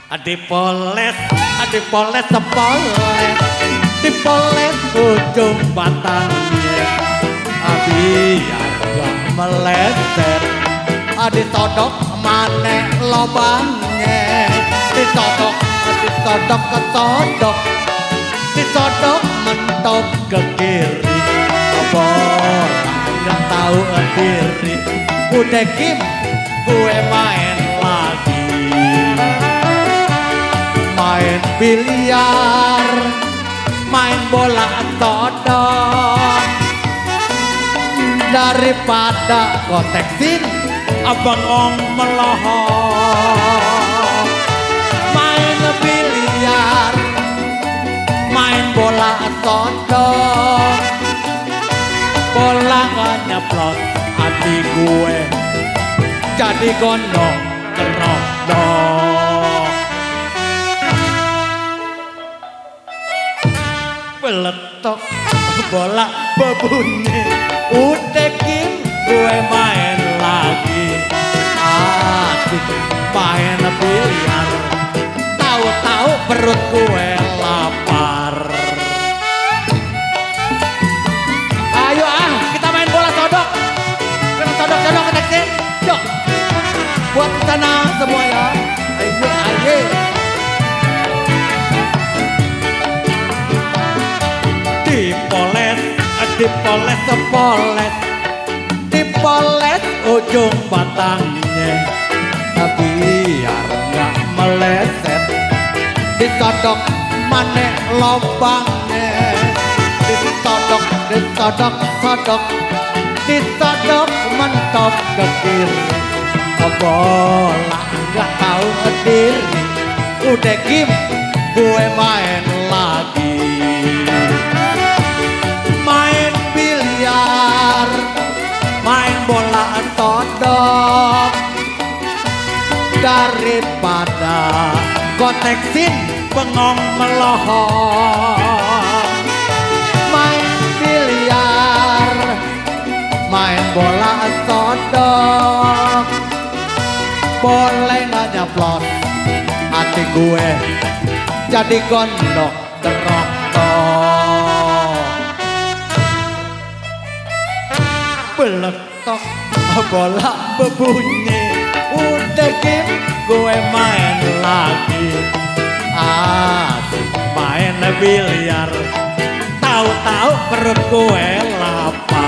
Dipoles sepoles, dipoles ujung batangnya, biar gak meleset. Ditodok manek lobangnya, ditodok ketodok, ditodok mentok ke kiri. Bola gak tahu diri, udah Kim gue main lagi. Main biliar, main bola todok, daripada konteksin abang ong melohok. Main biliar, main bola todok, bola gak nyeplot hati gue jadi gondong kerodok. Peletok bola bebunyi, udah Kim gue main lagi. Asik main biliar, tahu-tahu perut gue lapar. Ayo kita main bola sodok, kita sodok keteksin, yuk buat sana semua ya. Ayo. Dipoles sepoles, dipoles ujung batangnya, biar gak meleset. Ditodok manek lobangnya, ditodok, ditodok mentok ke kiri. Bola gak tahu diri, udah Kim gue main lagi. Main biliar, main bola todok, daripada konteksin bengong melohok. Main biliar, main bola todok, boleh gak nyaplot hati gue jadi gondok kerodok. Peletok bola bebunyi, udah Kim gue main lagi. Asik main biliar, tahu-tahu perut gue lapar.